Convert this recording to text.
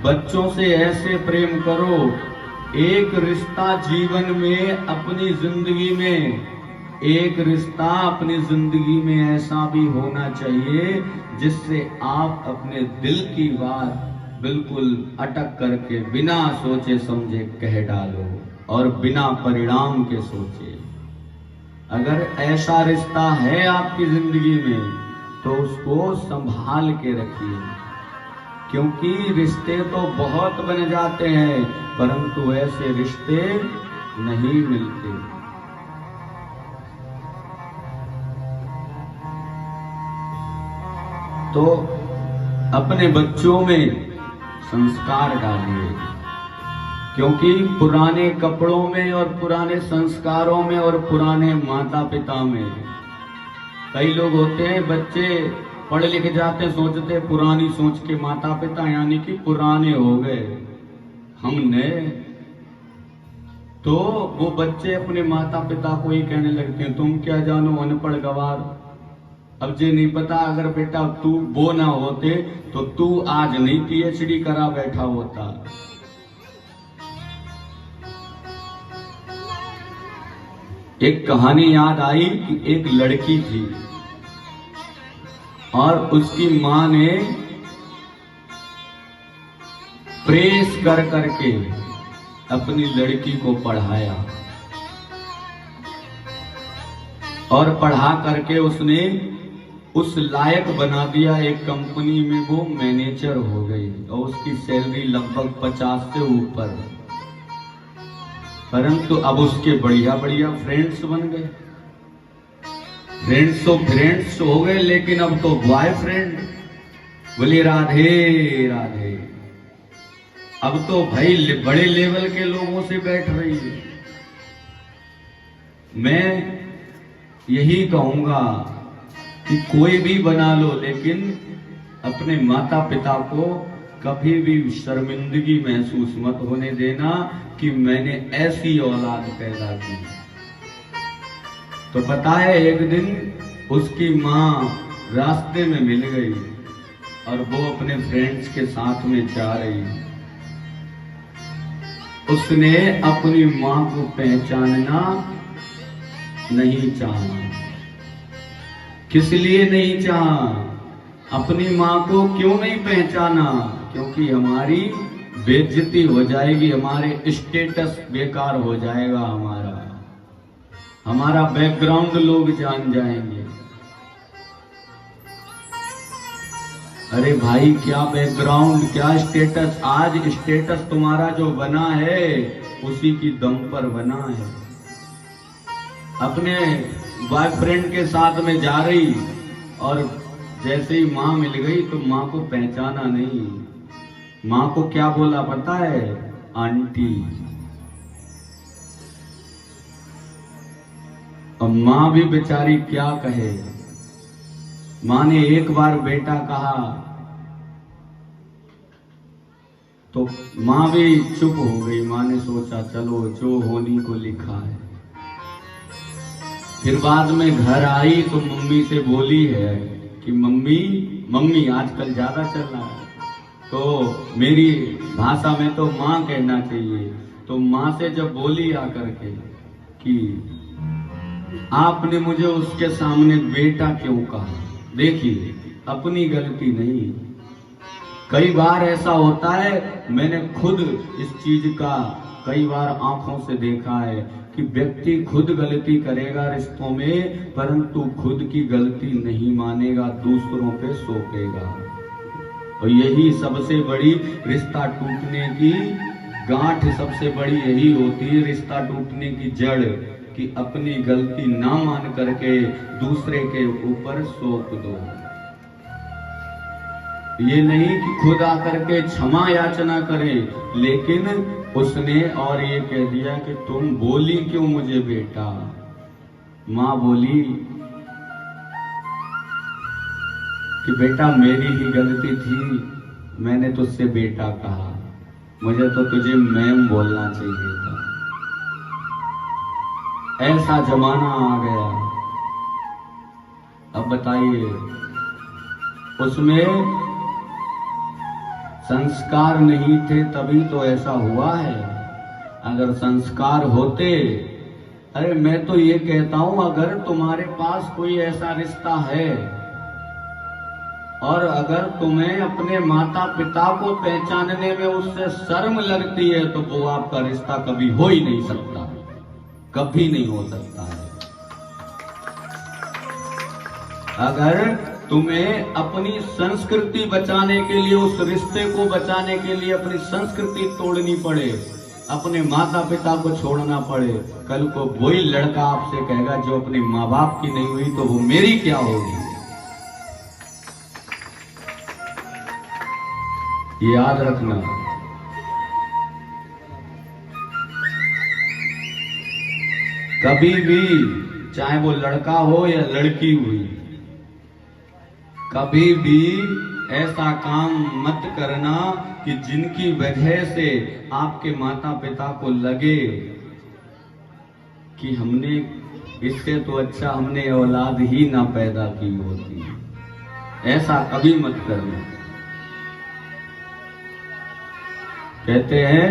बच्चों से ऐसे प्रेम करो। एक रिश्ता जीवन में, अपनी जिंदगी में, एक रिश्ता अपनी जिंदगी में ऐसा भी होना चाहिए जिससे आप अपने दिल की बात बिल्कुल अटक करके बिना सोचे समझे कह डालो और बिना परिणाम के सोचे। अगर ऐसा रिश्ता है आपकी जिंदगी में तो उसको संभाल के रखिए, क्योंकि रिश्ते तो बहुत बन जाते हैं परंतु ऐसे रिश्ते नहीं मिलते। तो अपने बच्चों में संस्कार डालिए, क्योंकि पुराने कपड़ों में और पुराने संस्कारों में और पुराने माता पिता में कई लोग होते हैं, बच्चे पढ़ लिख जाते सोचते पुरानी सोच के माता पिता यानी कि पुराने हो गए हमने, तो वो बच्चे अपने माता पिता को ही कहने लगते हैं तुम क्या जानो अनपढ़ गवार। अब जे नहीं पता, अगर बेटा तू वो ना होते तो तू आज नहीं पीएचडी करा बैठा होता। एक कहानी याद आई कि एक लड़की थी और उसकी मां ने प्रेस कर करके अपनी लड़की को पढ़ाया और पढ़ा करके उसने उस लायक बना दिया। एक कंपनी में वो मैनेजर हो गई और उसकी सैलरी लगभग 50 से ऊपर। परंतु अब उसके बढ़िया बढ़िया फ्रेंड्स बन गए। फ्रेंड्स तो फ्रेंड्स हो गए, लेकिन अब तो बॉयफ्रेंड। बोले राधे राधे। अब तो भाई बड़े लेवल के लोगों से बैठ रही है। मैं यही कहूंगा कि कोई भी बना लो, लेकिन अपने माता पिता को कभी भी शर्मिंदगी महसूस मत होने देना कि मैंने ऐसी औलाद पैदा की। तो पता है, एक दिन उसकी मां रास्ते में मिल गई और वो अपने फ्रेंड्स के साथ में जा रही। उसने अपनी मां को पहचानना नहीं चाहा। किस लिए नहीं चाहा? अपनी मां को क्यों नहीं पहचाना? क्योंकि हमारी बेइज्जती हो जाएगी, हमारे स्टेटस बेकार हो जाएगा, हमारा बैकग्राउंड लोग जान जाएंगे। अरे भाई, क्या बैकग्राउंड, क्या स्टेटस? आज स्टेटस तुम्हारा जो बना है उसी की दम पर बना है। अपने बॉयफ्रेंड के साथ में जा रही और जैसे ही मां मिल गई तो मां को पहचाना नहीं। मां को क्या बोला पता है? आंटी। अब मां भी बेचारी क्या कहे। मां ने एक बार बेटा कहा तो मां भी चुप हो गई। मां ने सोचा चलो जो होनी को लिखा है। फिर बाद में घर आई तो मम्मी से बोली है कि मम्मी आजकल ज्यादा चल रहा है, तो मेरी भाषा में तो मां कहना चाहिए। तो मां से जब बोली आकर के कि आपने मुझे उसके सामने बेटा क्यों कहा, देखिए अपनी गलती नहीं। कई बार ऐसा होता है, मैंने खुद इस चीज का कई बार आंखों से देखा है कि व्यक्ति खुद गलती करेगा रिश्तों में, परंतु खुद की गलती नहीं मानेगा, दूसरों पे सौंपेगा। और यही सबसे बड़ी रिश्ता टूटने की गांठ, सबसे बड़ी यही होती है रिश्ता टूटने की जड़, कि अपनी गलती ना मान करके दूसरे के ऊपर सौंप दो। ये नहीं कि खुद आकर के क्षमा याचना करे, लेकिन उसने और ये कह दिया कि तुम बोली क्यों मुझे बेटा। मां बोली कि बेटा मेरी ही गलती थी, मैंने तुझसे बेटा कहा, मुझे तो तुझे मैम बोलना चाहिए था। ऐसा जमाना आ गया। अब बताइए, उसमें संस्कार नहीं थे तभी तो ऐसा हुआ है। अगर संस्कार होते, अरे मैं तो ये कहता हूं, अगर तुम्हारे पास कोई ऐसा रिश्ता है और अगर तुम्हें अपने माता पिता को पहचानने में उससे शर्म लगती है तो वो आपका रिश्ता कभी हो ही नहीं सकता, कभी नहीं हो सकता है। अगर तुम्हें अपनी संस्कृति बचाने के लिए, उस रिश्ते को बचाने के लिए अपनी संस्कृति तोड़नी पड़े, अपने माता पिता को छोड़ना पड़े, कल को वही लड़का आपसे कहेगा जो अपने माँ बाप की नहीं हुई तो वो मेरी क्या होगी। ये याद रखना। कभी भी, चाहे वो लड़का हो या लड़की हुई, कभी भी ऐसा काम मत करना कि जिनकी वजह से आपके माता पिता को लगे कि हमने इससे तो अच्छा हमने औलाद ही ना पैदा की होती। ऐसा कभी मत करना। कहते हैं